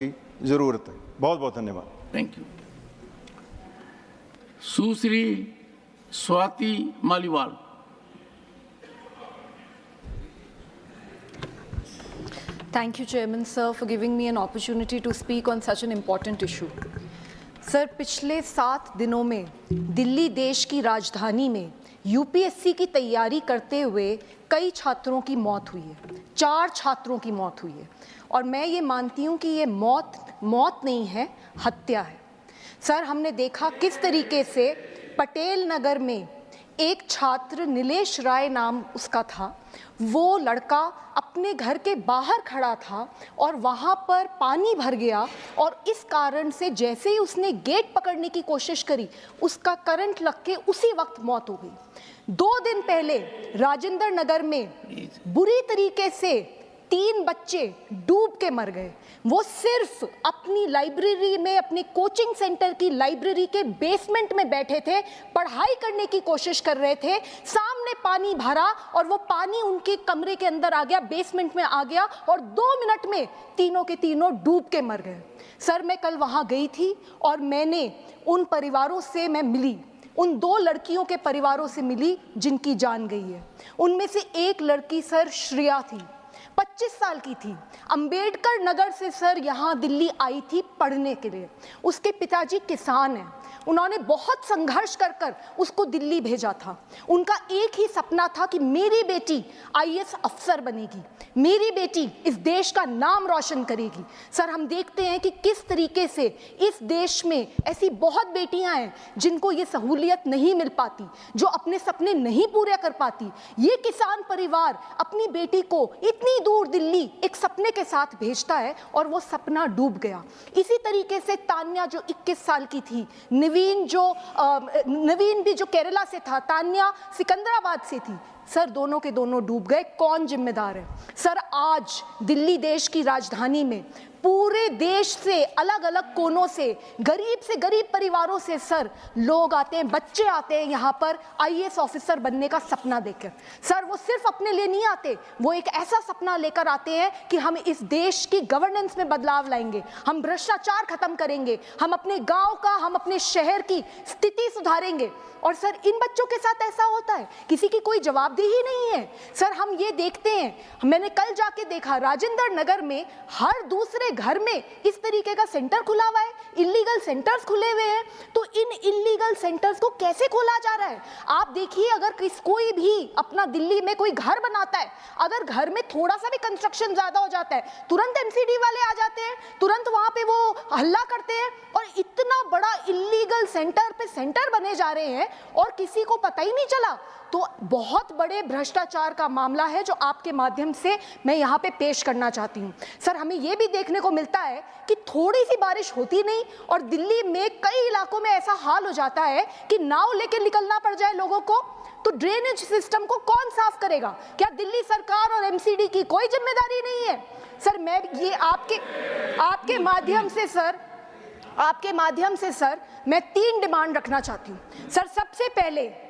की जरूरत है। बहुत बहुत धन्यवाद। Thank you. Sushri Swati Maliwal. Thank you, Chairman Sir, for giving me an opportunity to speak on such an important issue. Sir, पिछले 7 दिनों में दिल्ली देश की राजधानी में यूपीएससी की तैयारी करते हुए कई छात्रों की मौत हुई है। 4 छात्रों की मौत हुई है और मैं ये मानती हूँ कि ये मौत नहीं है, हत्या है। सर, हमने देखा किस तरीके से पटेल नगर में एक छात्र, नीलेश राय नाम उसका था, वो लड़का अपने घर के बाहर खड़ा था और वहाँ पर पानी भर गया और इस कारण से जैसे ही उसने गेट पकड़ने की कोशिश करी, उसका करंट लग के उसी वक्त मौत हो गई। 2 दिन पहले राजेंद्र नगर में बुरी तरीके से 3 बच्चे डूब के मर गए। वो सिर्फ अपनी लाइब्रेरी में, अपने कोचिंग सेंटर की लाइब्रेरी के बेसमेंट में बैठे थे, पढ़ाई करने की कोशिश कर रहे थे, सामने पानी भरा और वो पानी उनके कमरे के अंदर आ गया, बेसमेंट में आ गया और 2 मिनट में तीनों के तीनों डूब के मर गए। सर, मैं कल वहाँ गई थी और मैंने उन परिवारों से मैं मिली, उन 2 लड़कियों के परिवारों से मिली जिनकी जान गई है। उनमें से एक लड़की सर श्रेया थी, 25 साल की थी। अंबेडकर नगर से सर यहाँ दिल्ली आई थी पढ़ने के लिए। उसके पिताजी किसान हैं, उन्होंने बहुत संघर्ष कर उसको दिल्ली भेजा था। उनका एक ही सपना था कि मेरी बेटी आईएएस अफसर बनेगी, मेरी बेटी इस देश का नाम रोशन करेगी। सर, हम देखते हैं कि किस तरीके से इस देश में ऐसी बहुत बेटियां हैं जिनको ये सहूलियत नहीं मिल पाती, जो अपने सपने नहीं पूरे कर पाती। ये किसान परिवार अपनी बेटी को इतनी दूर दिल्ली एक सपने के साथ भेजता है और वो सपना डूब गया। इसी तरीके से तान्या जो 21 साल की थी, नवीन भी जो केरला से था, तान्या सिकंदराबाद से थी। सर, दोनों के दोनों डूब गए। कौन जिम्मेदार है? सर, आज दिल्ली देश की राजधानी में पूरे देश से, अलग अलग कोनों से गरीब परिवारों से सर लोग आते हैं, बच्चे आते हैं यहाँ पर आईएएस ऑफिसर बनने का सपना देखकर। सर, वो सिर्फ अपने लिए नहीं आते, वो एक ऐसा सपना लेकर आते हैं कि हम इस देश की गवर्नेंस में बदलाव लाएंगे, हम भ्रष्टाचार खत्म करेंगे, हम अपने गांव का, हम अपने शहर की स्थिति सुधारेंगे। और सर, इन बच्चों के साथ ऐसा होता है, किसी की कोई जवाबदेही नहीं है। सर, हम ये देखते हैं, मैंने कल जाके देखा राजेंद्र नगर में हर दूसरे घर में इस तरीके का सेंटर खुला हुआ है, इलीगल सेंटर्स खुले हुए हैं। तो इन इलीगल सेंटर्स को कैसे खोला जा रहा है? आप देखिए, अगर कोई भी अपना दिल्ली में कोई घर बनाता है, अगर घर में थोड़ा सा भी कंस्ट्रक्शन ज्यादा हो जाता है, तुरंत एमसीडी वाले आ जाते हैं, तुरंत वहां पे वो हल्ला करते हैं और इतना बड़ा इलीगल सेंटर पे सेंटर बने जा रहे हैं और किसी को पता ही नहीं चला। तो बहुत बड़े भ्रष्टाचार का मामला है जो आपके माध्यम से मैं यहाँ पे पेश करना चाहती हूँ। सर, हमें ये भी देखने को मिलता है कि थोड़ी सी बारिश होती नहीं और दिल्ली में कई इलाकों में ऐसा हाल हो जाता है कि नाव लेके निकलना पड़ जाए लोगों को। तो ड्रेनेज सिस्टम को कौन साफ करेगा? क्या दिल्ली सरकार और एमसीडी की कोई जिम्मेदारी नहीं है? सर, मैं ये आपके माध्यम से सर मैं 3 डिमांड रखना चाहती हूँ। सर, सबसे पहले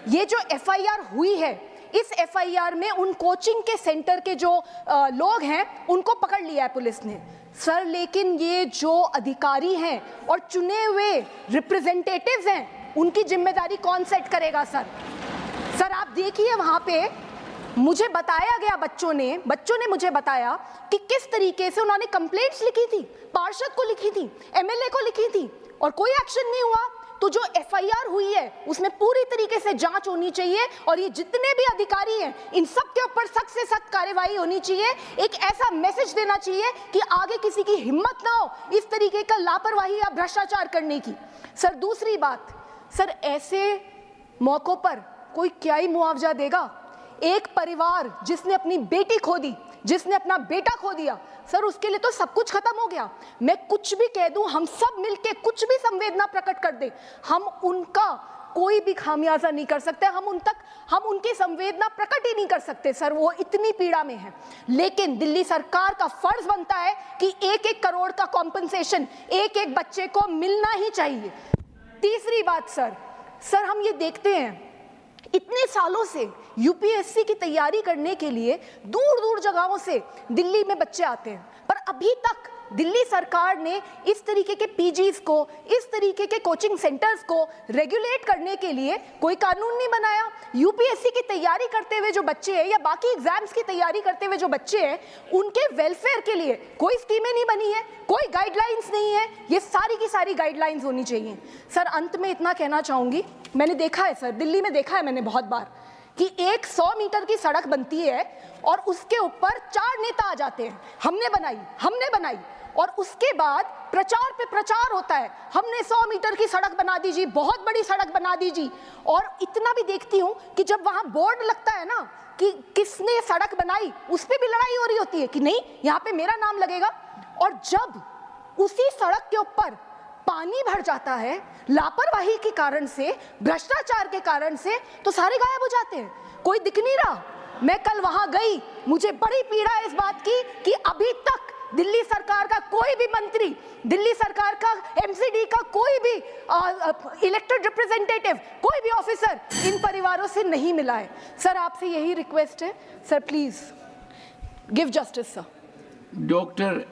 ये जो एफआईआर हुई है, इस एफआईआर में उन कोचिंग के सेंटर के जो लोग हैं उनको पकड़ लिया है पुलिस ने सर, लेकिन ये जो अधिकारी हैं और चुने हुए रिप्रेजेंटेटिव्स हैं, उनकी जिम्मेदारी कौन सेट करेगा? सर, आप देखिए, वहां पे मुझे बताया गया, बच्चों ने मुझे बताया कि किस तरीके से उन्होंने कंप्लेंट्स लिखी थी, पार्षद को लिखी थी, एमएलए को लिखी थी और कोई एक्शन नहीं हुआ। तो जो एफआईआर हुई है उसमें पूरी तरीके से जांच होनी चाहिए और ये जितने भी अधिकारी हैं इन सब के ऊपर सख्त से सख्त कार्रवाई होनी चाहिए। एक ऐसा मैसेज देना चाहिए कि आगे किसी की हिम्मत ना हो इस तरीके का लापरवाही या भ्रष्टाचार करने की। सर, दूसरी बात, सर, ऐसे मौकों पर कोई क्या ही मुआवजा देगा? एक परिवार जिसने अपनी बेटी खो दी, जिसने अपना बेटा खो दिया, सर, उसके लिए तो सब कुछ खत्म हो गया। मैं कुछ भी कह दूं, हम सब मिलके कुछ भी संवेदना प्रकट कर दें, हम उनका कोई भी खामियाजा नहीं कर सकते, हम उनकी संवेदना प्रकट ही नहीं कर सकते सर, वो इतनी पीड़ा में है। लेकिन दिल्ली सरकार का फर्ज बनता है कि 1-1 करोड़ का कॉम्पनसेशन एक बच्चे को मिलना ही चाहिए। तीसरी बात सर, हम ये देखते हैं इतने सालों से यूपीएससी की तैयारी करने के लिए दूर दूर जगहों से दिल्ली में बच्चे आते हैं, पर अभी तक दिल्ली सरकार ने इस तरीके के पीजीज को, इस तरीके के कोचिंग सेंटर्स को रेगुलेट करने के लिए कोई कानून नहीं बनाया। यूपीएससी की तैयारी करते हुए जो बच्चे हैं या बाकी एग्जाम्स की तैयारी करते हुए जो बच्चे हैं, उनके वेलफेयर के लिए कोई स्कीमें नहीं बनी है, कोई गाइडलाइंस नहीं है। ये सारी की सारी गाइडलाइंस होनी चाहिए। सर, अंत में इतना कहना चाहूंगी, मैंने देखा है सर, दिल्ली में देखा है मैंने बहुत बार कि एक 100 मीटर की सड़क बनती है और उसके ऊपर 4 नेता आ जाते हैं, हमने बनाई, और उसके बाद प्रचार पे प्रचार होता है, हमने 100 मीटर की सड़क बना दीजिए, बहुत बड़ी सड़क बना दीजिए। और इतना भी देखती हूँ कि जब वहां बोर्ड लगता है ना कि किसने सड़क बनाई, उस पर भी लड़ाई हो रही होती है कि नहीं यहाँ पे मेरा नाम लगेगा। और जब उसी सड़क के ऊपर पानी भर जाता है लापरवाही के कारण से, भ्रष्टाचार के कारण से, तो सारे गायब हो जाते हैं, कोई दिख नहीं रहा। मैं कल वहां गई, मुझे बड़ी पीड़ा है इस बात की कि अभी तक दिल्ली सरकार का कोई भी मंत्री, दिल्ली सरकार का एमसीडी का कोई भी इलेक्टेड रिप्रेजेंटेटिव, कोई भी ऑफिसर इन परिवारों से नहीं मिला है। सर, आपसे यही रिक्वेस्ट है, sir please give justice sir. Doctor